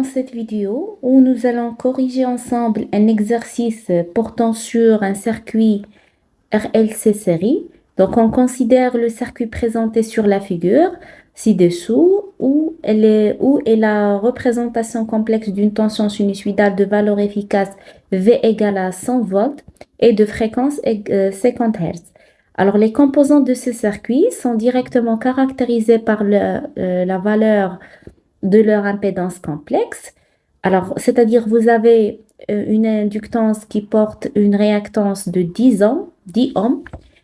dans cette vidéo où nous allons corriger ensemble un exercice portant sur un circuit RLC série. Donc, on considère le circuit présenté sur la figure ci-dessous où est la représentation complexe d'une tension sinusoïdale de valeur efficace V égale à 100 volts et de fréquence 50 Hz. Alors, les composants de ce circuit sont directement caractérisés par la valeur de leur impédance complexe. Alors, c'est-à-dire vous avez une inductance qui porte une réactance de 10 ohms,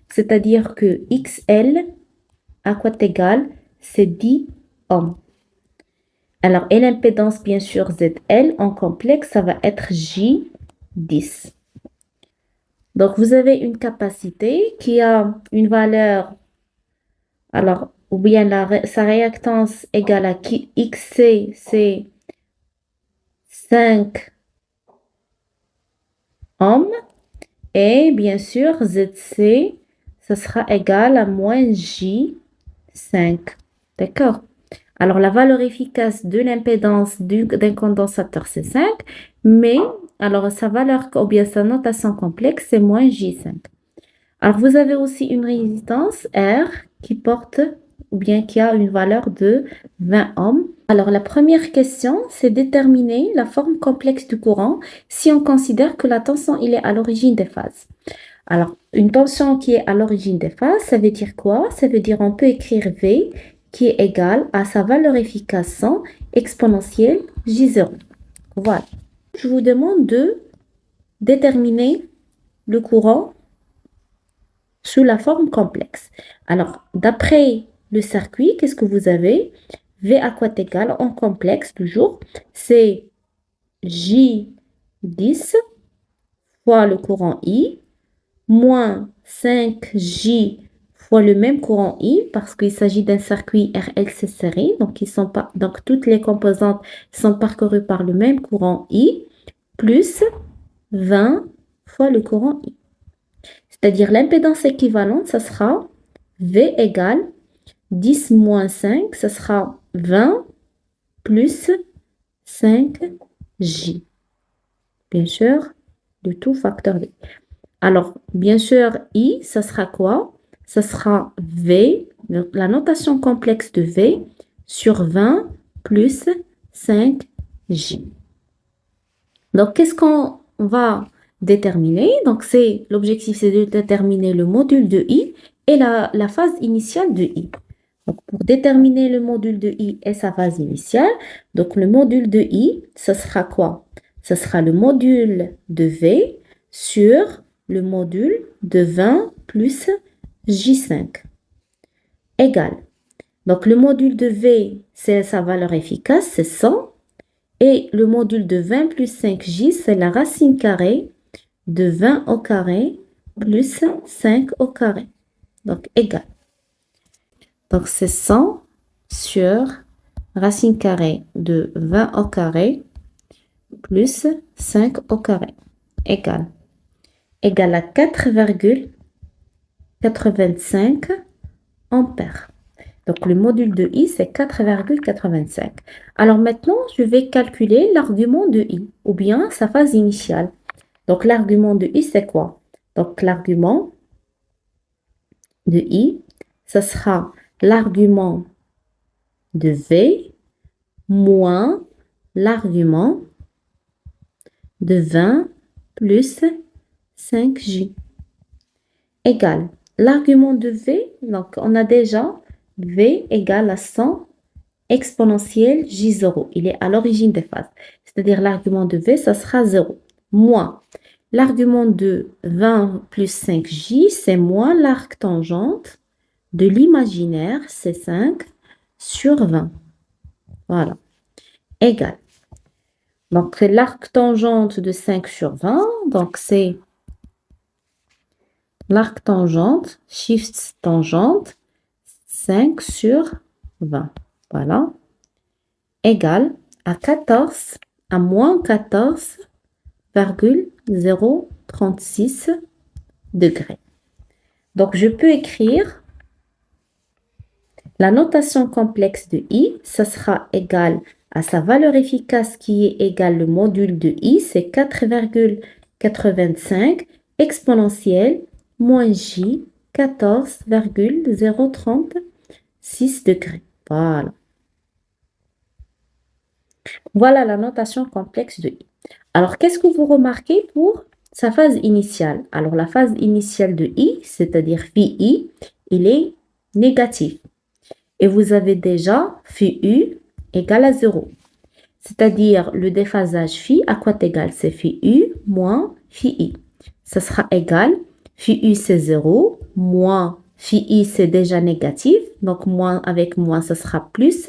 c'est-à-dire que XL à quoi égal, c'est 10 ohms. Alors, et l'impédance, bien sûr, ZL en complexe, ça va être J10. Donc, vous avez une capacité qui a une valeur, alors, ou bien sa réactance égale à XC, c'est 5 ohms. Et bien sûr, ZC, ça sera égal à moins J5. D'accord? Alors, la valeur efficace de l'impédance d'un condensateur, c'est 5. Mais, alors, sa valeur, ou bien sa notation complexe, c'est moins J5. Alors, vous avez aussi une résistance R qui porte, ou bien qui a une valeur de 20 ohms. Alors, la première question, c'est déterminer la forme complexe du courant si on considère que la tension, il est à l'origine des phases. Alors, une tension qui est à l'origine des phases, ça veut dire quoi? Ça veut dire on peut écrire V qui est égal à sa valeur efficace 100 exponentielle J0. Voilà. Je vous demande de déterminer le courant sous la forme complexe. Alors, d'après le circuit, qu'est-ce que vous avez? V à quoi égal en complexe toujours, c'est J10 fois le courant I moins 5J fois le même courant I parce qu'il s'agit d'un circuit RLC série, donc, donc toutes les composantes sont parcourues par le même courant I plus 20 fois le courant I. C'est-à-dire l'impédance équivalente, ça sera V égale 10 moins 5, ça sera 20 plus 5J. Bien sûr, le tout facteur V. Alors, bien sûr, I, ça sera quoi? Ça sera V, la notation complexe de V, sur 20 plus 5J. Donc, qu'est-ce qu'on va déterminer? Donc, l'objectif, c'est de déterminer le module de I et la phase initiale de I. Donc, pour déterminer le module de I et sa phase initiale, donc le module de I, ce sera quoi? Ce sera le module de V sur le module de 20 plus J5 égale. Donc, le module de V, c'est sa valeur efficace, c'est 100. Et le module de 20 plus 5J, c'est la racine carrée de 20 au carré plus 5 au carré. Donc, égal. Donc, c'est 100 sur racine carrée de 20 au carré plus 5 au carré. Égal. Égal à 4,85 ampères. Donc, le module de I, c'est 4,85. Alors maintenant, je vais calculer l'argument de I, ou bien sa phase initiale. Donc, l'argument de I, c'est quoi? Donc, l'argument de I, ce sera l'argument de V moins l'argument de 20 plus 5J. Égale l'argument de V, donc on a déjà V égale à 100 exponentielle J0. Il est à l'origine des phases. C'est-à-dire l'argument de V, ça sera 0. Moins l'argument de 20 plus 5J, c'est moins l'arc tangente de l'imaginaire, c'est 5 sur 20. Voilà. Égal. Donc, l'arc tangente de 5 sur 20, donc c'est l'arc tangente, shift tangente, 5 sur 20. Voilà. Égal à 14, à moins 14,036 degrés. Donc, je peux écrire la notation complexe de I, ça sera égal à sa valeur efficace qui est égale le module de I, c'est 4,85 exponentielle moins J 14,036 degrés. Voilà. Voilà la notation complexe de I. Alors, qu'est-ce que vous remarquez pour sa phase initiale? Alors, la phase initiale de I, c'est-à-dire phi I, il est négatif. Et vous avez déjà phi U égale à 0. C'est-à-dire, le déphasage phi, à quoi égal? C'est phi U moins phi I. Ça sera égal, phi U c'est 0, moins phi I c'est déjà négatif, donc moins avec moins, ça sera plus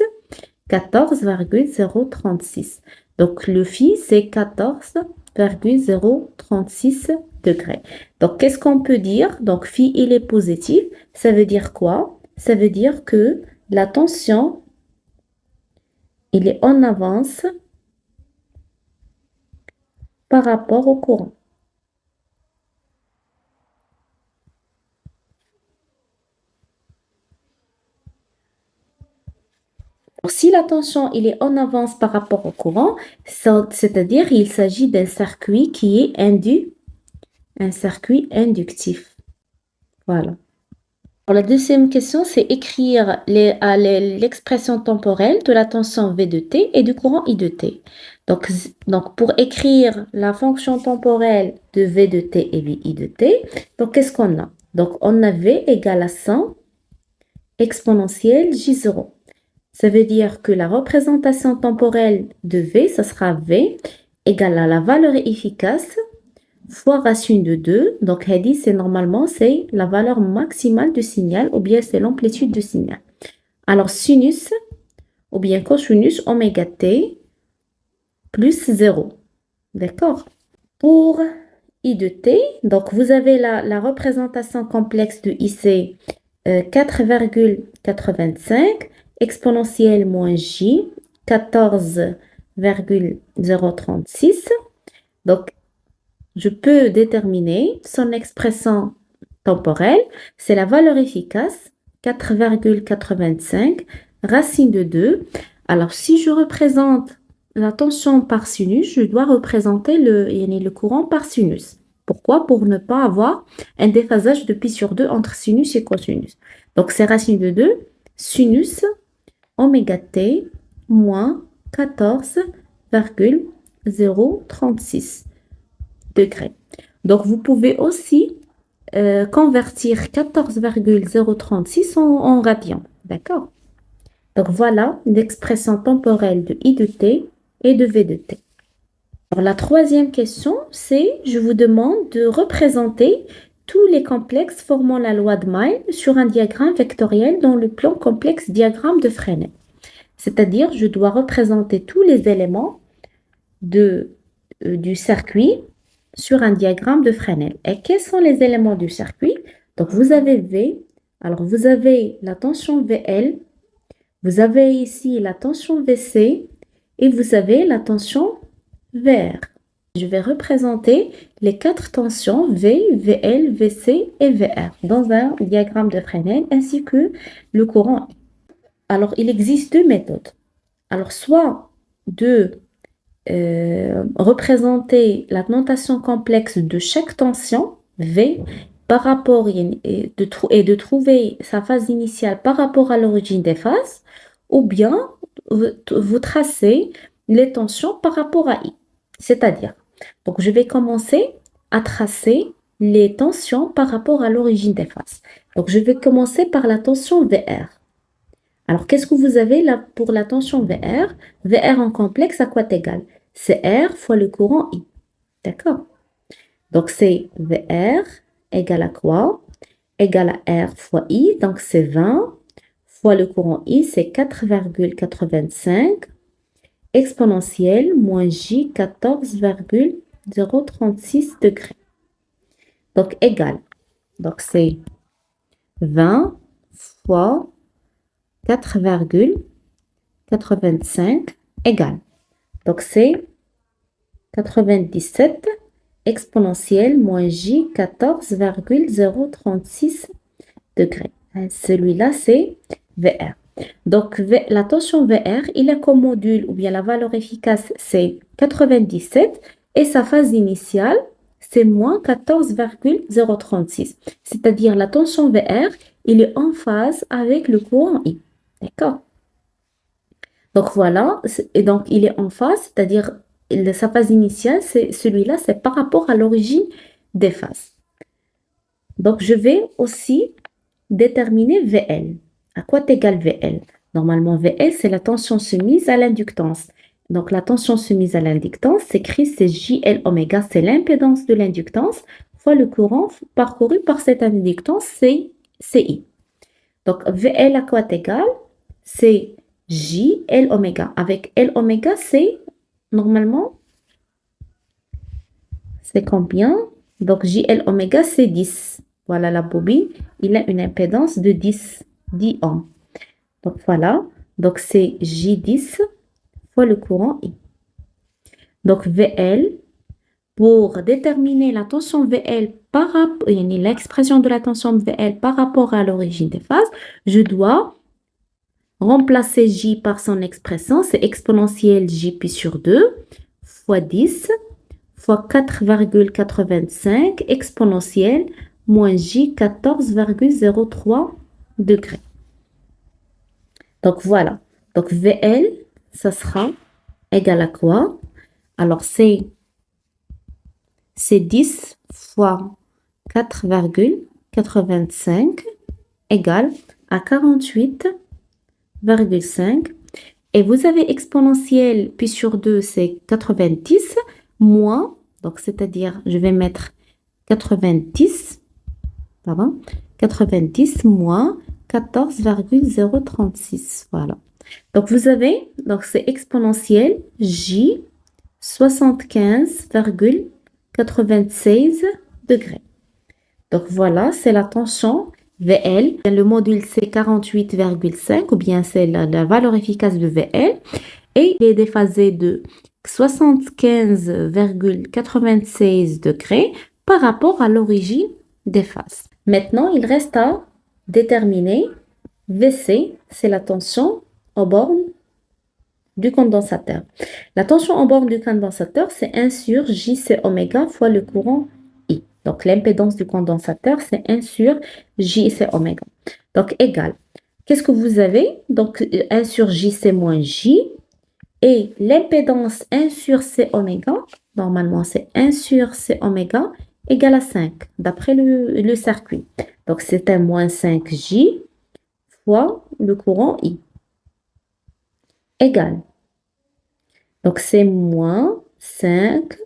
14,036. Donc, le phi, c'est 14,036 degrés. Donc, qu'est-ce qu'on peut dire? Donc, phi, il est positif. Ça veut dire quoi? Ça veut dire que la tension, il est en avance par rapport au courant. Alors, si la tension, il est en avance par rapport au courant, c'est-à-dire il s'agit d'un circuit qui est un circuit inductif. Voilà. Alors, la deuxième question, c'est écrire l'expression temporelle de la tension V de t et du courant I de t. Donc, pour écrire la fonction temporelle de V de t et I de t, donc qu'est-ce qu'on a? Donc, on a V égale à 100 exponentielle J0. Ça veut dire que la représentation temporelle de V, ça sera V égale à la valeur efficace fois racine de 2. Donc, c'est normalement, c'est la valeur maximale du signal ou bien c'est l'amplitude du signal. Alors, sinus ou bien cosinus oméga t plus 0. D'accord? Pour I de t, donc vous avez la représentation complexe de IC 4,85 exponentielle moins J 14,036. Donc, je peux déterminer son expression temporelle, c'est la valeur efficace, 4,85, racine de 2. Alors, si je représente la tension par sinus, je dois représenter le courant par sinus. Pourquoi? Pour ne pas avoir un déphasage de pi sur 2 entre sinus et cosinus. Donc, c'est racine de 2, sinus oméga t moins 14,036 degrés. Donc, vous pouvez aussi convertir 14,036 en radians. D'accord? Donc, voilà l'expression temporelle de I de t et de V de t. Alors, la troisième question, c'est je vous demande de représenter tous les complexes formant la loi de May sur un diagramme vectoriel dans le plan complexe diagramme de Fresnel. C'est-à-dire, je dois représenter tous les éléments du circuit sur un diagramme de Fresnel. Et quels sont les éléments du circuit? Donc, vous avez V. Alors, vous avez la tension VL. Vous avez ici la tension VC. Et vous avez la tension VR. Je vais représenter les 4 tensions V, VL, VC et VR dans un diagramme de Fresnel ainsi que le courant. Alors, il existe 2 méthodes. Alors, soit de représenter la notation complexe de chaque tension V par rapport et de trouver sa phase initiale par rapport à l'origine des phases, ou bien vous tracez les tensions par rapport à I. C'est-à-dire, donc je vais commencer à tracer les tensions par rapport à l'origine des phases. Donc je vais commencer par la tension VR. Alors, qu'est-ce que vous avez là pour la tension VR? VR en complexe à quoi égal? C'est R fois le courant I. D'accord? Donc, c'est VR égale à quoi? Égale à R fois I. Donc, c'est 20 fois le courant I, c'est 4,85 exponentielle moins J 14,036 degrés. Donc, égal. Donc, c'est 20 fois 4,85 égale. Donc, c'est 97 exponentielle moins J 14,036 degrés. Celui-là, c'est VR. Donc, la tension VR, il a comme module, ou bien la valeur efficace, c'est 97 et sa phase initiale, c'est moins 14,036. C'est-à-dire la tension VR, il est en phase avec le courant I. D'accord? Donc voilà, et donc il est en phase, c'est-à-dire sa phase initiale, c'est celui-là, c'est par rapport à l'origine des phases. Donc je vais aussi déterminer VL. À quoi est égal VL? Normalement, VL, c'est la tension soumise à l'inductance. Donc la tension soumise à l'inductance s'écrit, c'est JL oméga, c'est l'impédance de l'inductance, fois le courant parcouru par cette inductance, c'est CI. Donc VL à quoi est égal? C'est J L oméga. Avec L oméga, c'est normalement, c'est combien? Donc JL oméga, c'est 10. Voilà la bobine. Il a une impédance de 10 ohms. Donc voilà. Donc c'est J10 fois le courant I. Donc VL, pour déterminer la tension VL par rapport, l'expression de la tension VL par rapport à l'origine des phases, je dois remplacer J par son expression, c'est exponentielle J pi sur 2 fois 10 fois 4,85 exponentielle moins J 14,03 degrés. Donc voilà. Donc VL, ça sera égal à quoi? Alors c'est 10 fois 4,85 égale à 48,5. Et vous avez exponentielle pi sur 2, c'est 90 moins, donc c'est-à-dire, je vais mettre 90, pardon, 90 moins 14,036. Voilà. Donc vous avez, donc c'est exponentielle J 75,96 degrés. Donc voilà, c'est la tension VL. Le module, c'est 48,5 ou bien c'est la valeur efficace de VL. Et il est déphasé de 75,96 degrés par rapport à l'origine des phases. Maintenant, il reste à déterminer VC, c'est la tension aux bornes du condensateur. La tension en borne du condensateur, c'est 1 sur JC oméga fois le courant I. Donc, l'impédance du condensateur, c'est 1 sur JC oméga. Donc, égal. Qu'est-ce que vous avez? Donc, 1 sur JC moins J. Et l'impédance 1 sur C oméga, normalement, c'est 1 sur C oméga égale à 5, d'après le circuit. Donc, c'est un moins 5J fois le courant I. Égal. Donc, c'est moins 5,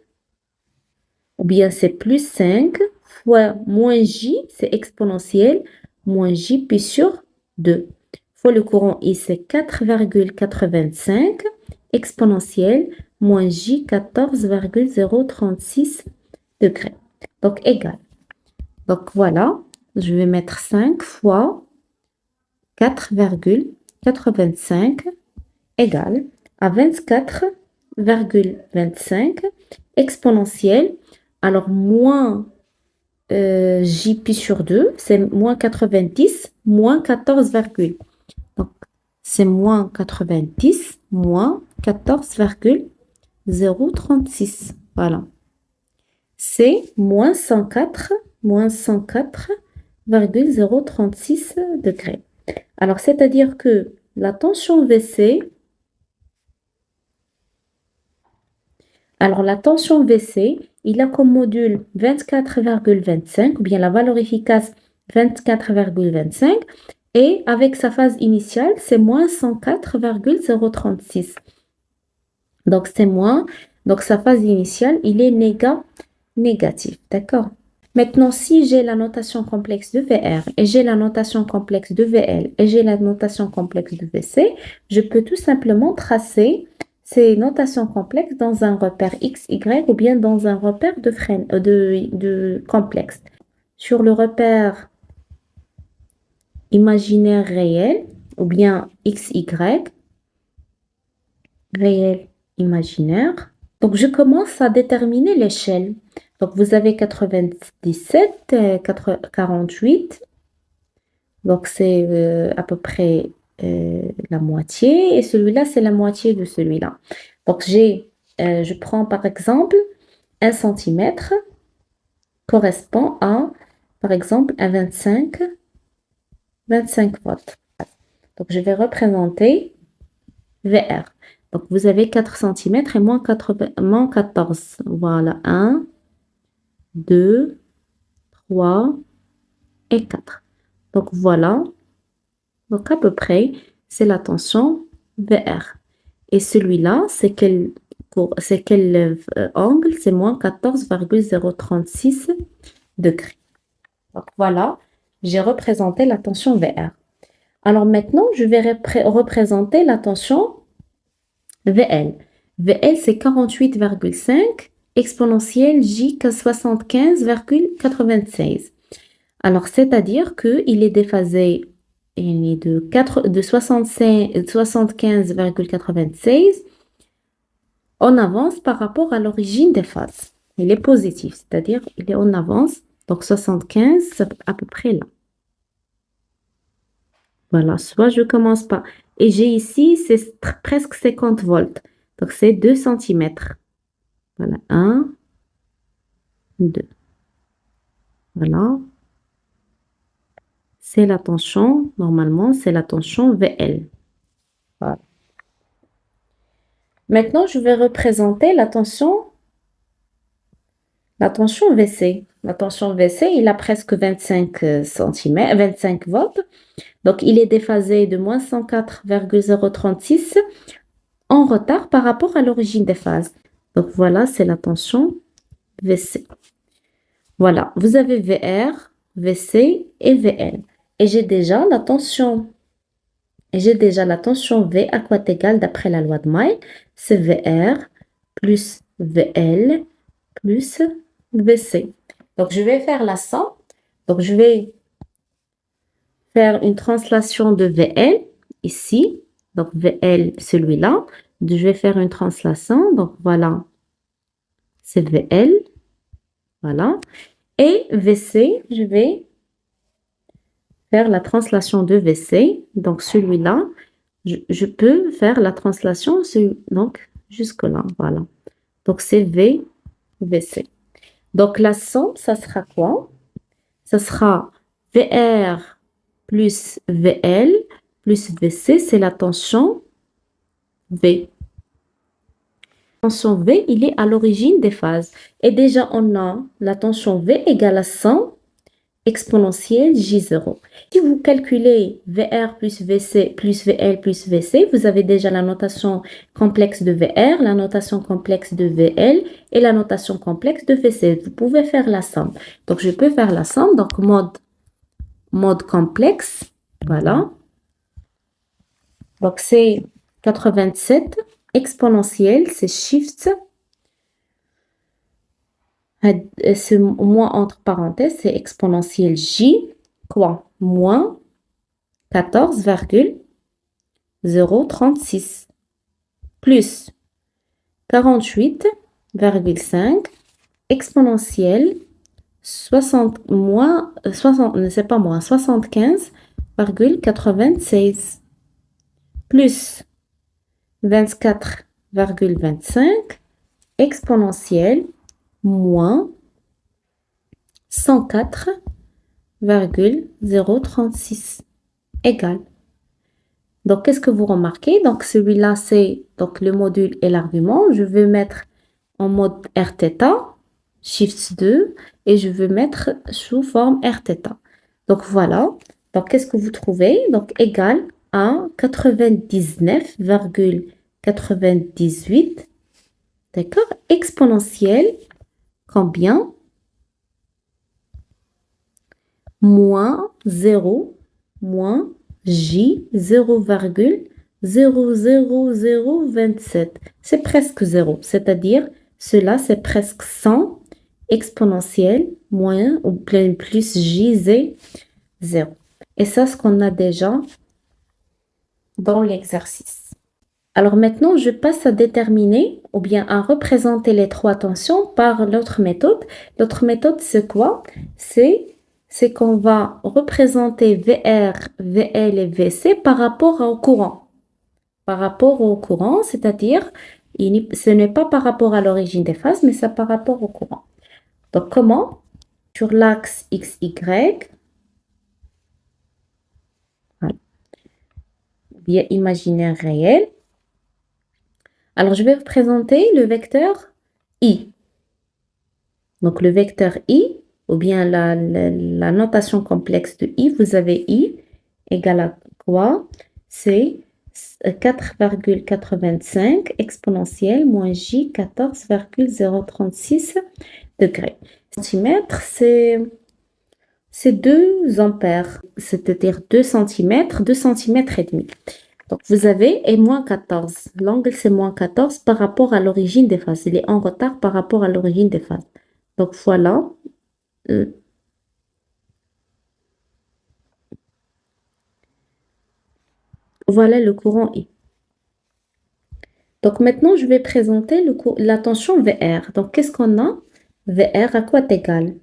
ou bien c'est plus 5 fois moins J, c'est exponentiel, moins J pi sur 2. Fois le courant I, c'est 4,85 exponentiel, moins J 14,036 degrés. Donc, égal. Donc, voilà, je vais mettre 5 fois 4,85 égale à 24,25 exponentielle. Alors, moins J pi sur 2, c'est moins 90, moins 14, donc c'est moins 90, moins 14,036. Voilà. C'est moins 104,036 degrés. Alors, c'est-à-dire que la tension VC, il a comme module 24,25, ou bien la valeur efficace 24,25, et avec sa phase initiale, c'est moins 104,036. Donc, c'est moins, donc sa phase initiale, il est négatif, d'accord? Maintenant, si j'ai la notation complexe de VR, et j'ai la notation complexe de VL, et j'ai la notation complexe de VC, je peux tout simplement tracer ces notations complexes dans un repère X, Y ou bien dans un repère de complexe. Sur le repère imaginaire réel, ou bien XY, réel imaginaire. Donc, je commence à déterminer l'échelle. Donc, vous avez 97, 48. Donc, c'est à peu près la moitié et celui-là, c'est la moitié de celui-là. Donc, je prends par exemple 1 centimètre correspond à, par exemple, à 25 volts. Donc, je vais représenter VR. Donc, vous avez 4 centimètres et moins 14. Voilà, 1, 2, 3 et 4. Donc, voilà. Donc, à peu près, c'est la tension VR. Et celui-là, c'est quel angle? C'est moins 14,036 degrés. Donc, voilà, j'ai représenté la tension VR. Alors maintenant, je vais représenter la tension VL. VL, c'est 48,5 exponentielle J 75,96. Alors, c'est-à-dire qu'il est déphasé de 75,96 en avance par rapport à l'origine des phases. Il est positif, c'est-à-dire il est en avance. Donc, 75, c'est à peu près là. Voilà, soit je commence pas. Et j'ai ici, c'est presque 50 volts. Donc, c'est 2 centimètres. Voilà, 1, 2. Voilà. C'est la tension, normalement, c'est la tension VL. Voilà. Maintenant, je vais représenter la tension VC. La tension VC, il a presque 25 cm, 25 volts. Donc, il est déphasé de moins 104,036 en retard par rapport à l'origine des phases. Donc, voilà, c'est la tension VC. Voilà, vous avez VR, VC et VL. Et j'ai déjà la tension V à quoi est égal d'après la loi de May. C'est VR plus VL plus VC. Donc, je vais faire la somme. Donc, je vais faire une translation de VL ici. Donc, VL, celui-là. Je vais faire une translation. Donc, voilà. C'est VL. Voilà. Et VC, je vais faire la translation de VC. Donc, celui-là, je peux faire la translation donc, jusque-là. Voilà. Donc, c'est VC. Donc, la somme, ça sera quoi? Ça sera VR plus VL plus VC, c'est la tension V. La tension V, il est à l'origine des phases. Et déjà, on a la tension V égale à 100 exponentielle J0. Si vous calculez VR plus VC plus VL plus VC, vous avez déjà la notation complexe de VR, la notation complexe de VL et la notation complexe de VC. Vous pouvez faire la somme. Donc, je peux faire la somme. Donc, mode complexe. Voilà. Donc, c'est 87 exponentielle, c'est shift. Ce moins entre parenthèses, c'est exponentielle J, quoi? Moins 14,036 plus 48,5 exponentielle 75,96 plus 24,25 exponentielle moins 104,036 égale. Donc, qu'est-ce que vous remarquez? Donc, celui-là, c'est donc le module et l'argument. Je vais mettre en mode Rθ, Shift 2, et je vais mettre sous forme Rθ. Donc, voilà. Donc, qu'est-ce que vous trouvez? Donc, égal à 99,98, d'accord? Exponentielle, combien? Moins 0, moins J 0,00027. C'est presque 0, c'est-à-dire cela c'est presque 100 exponentielle moins ou plus J 0. Et ça, ce qu'on a déjà dans l'exercice. Alors maintenant, je passe à déterminer ou bien à représenter les trois tensions par l'autre méthode. L'autre méthode, c'est quoi? C'est c'est qu'on va représenter VR, VL et VC par rapport au courant. Par rapport au courant, c'est-à-dire, ce n'est pas par rapport à l'origine des phases, mais c'est par rapport au courant. Donc, comment? Sur l'axe XY, voilà, bien imaginaire réel. Alors, je vais représenter le vecteur I. Donc, le vecteur I, ou bien la notation complexe de I, vous avez I égale à quoi? C'est 4,85 exponentielle moins J 14,036 degrés. Centimètre, c'est 2 ampères, c'est-à-dire 2 centimètres, 2 centimètres et demi. Donc, vous avez et moins 14. L'angle, c'est moins 14 par rapport à l'origine des phases. Il est en retard par rapport à l'origine des phases. Donc, voilà. Voilà le courant I. Donc, maintenant, je vais présenter la tension VR. Donc, qu'est-ce qu'on a? VR à quoi est égal?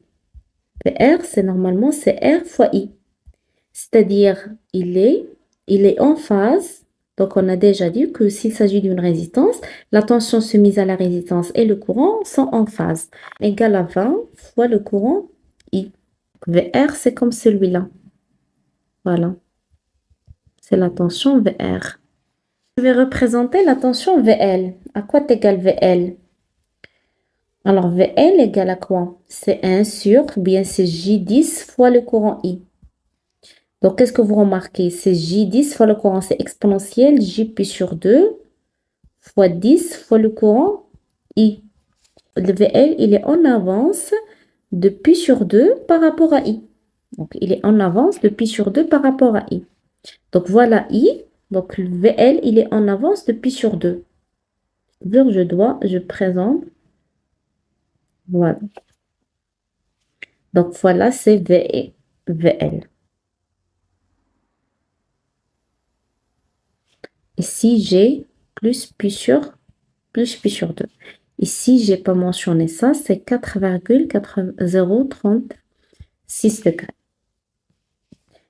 VR, c'est normalement, c'est R fois I. C'est-à-dire, il est en phase. Donc, on a déjà dit que s'il s'agit d'une résistance, la tension soumise à la résistance et le courant sont en phase. Égal à 20 fois le courant I. VR, c'est comme celui-là. Voilà. C'est la tension VR. Je vais représenter la tension VL. À quoi est égal VL? Alors, VL égale à quoi? C'est 1 sur, bien c'est J10 fois le courant I. Donc, qu'est-ce que vous remarquez? C'est J10 fois le courant, c'est exponentiel, J pi sur 2 fois 10 fois le courant I. Le VL, il est en avance de pi sur 2 par rapport à I. Donc, il est en avance de pi sur 2 par rapport à I. Donc, voilà I. Donc, le VL, il est en avance de pi sur 2. Je présente. Voilà. Donc, voilà, c'est VL. Ici, j'ai plus pi sur 2. Ici, je n'ai pas mentionné ça, c'est 4,036 degrés.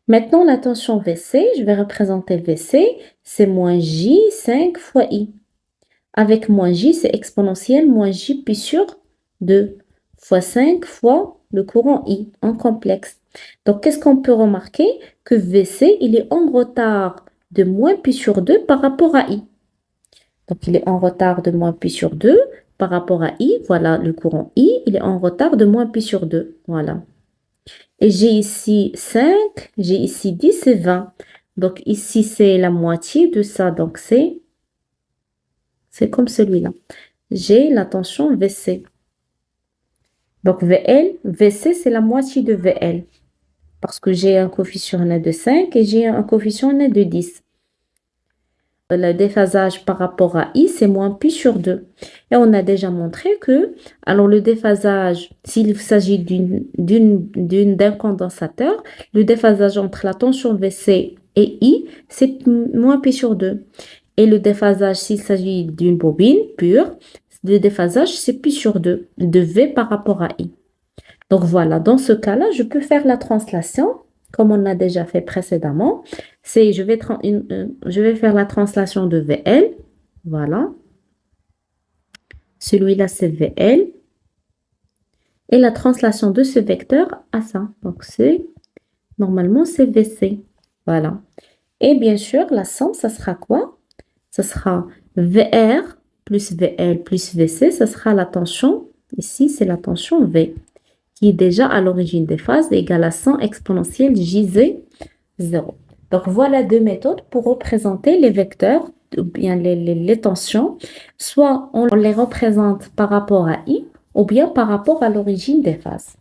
Maintenant, la tension VC, je vais représenter VC, c'est moins J 5 fois I. Avec moins J, c'est exponentiel, moins J pi sur 2 fois 5 fois le courant I en complexe. Donc, qu'est-ce qu'on peut remarquer? Que VC, il est en retard de moins pi sur 2 par rapport à I. Donc, il est en retard de moins pi sur 2 par rapport à I. Voilà, le courant I, il est en retard de moins pi sur 2. Voilà. Et j'ai ici 5, j'ai ici 10 et 20. Donc, ici, c'est la moitié de ça. Donc, c'est comme celui-là. J'ai la tension VC. Donc, VL, VC, c'est la moitié de VL. Parce que j'ai un coefficient net de 5 et j'ai un coefficient net de 10. Le déphasage par rapport à I, c'est moins pi sur 2. Et on a déjà montré que, alors le déphasage, s'il s'agit d'un condensateur, le déphasage entre la tension VC et I, c'est moins pi sur 2. Et le déphasage, s'il s'agit d'une bobine pure, le déphasage, c'est pi sur 2 de V par rapport à I. Donc voilà, dans ce cas-là, je peux faire la translation, comme on a déjà fait précédemment. Je vais faire la translation de VL. Voilà. Celui-là, c'est VL. Et la translation de ce vecteur à ça. Donc, normalement, c'est VC. Voilà. Et bien sûr, la somme, ça sera quoi? Ça sera VR plus VL plus VC. Ça sera la tension. Ici, c'est la tension V, qui est déjà à l'origine des phases, égale à 100 exponentielle JZ 0. Donc, voilà deux méthodes pour représenter les vecteurs, ou bien les tensions. Soit on les représente par rapport à I, ou bien par rapport à l'origine des phases.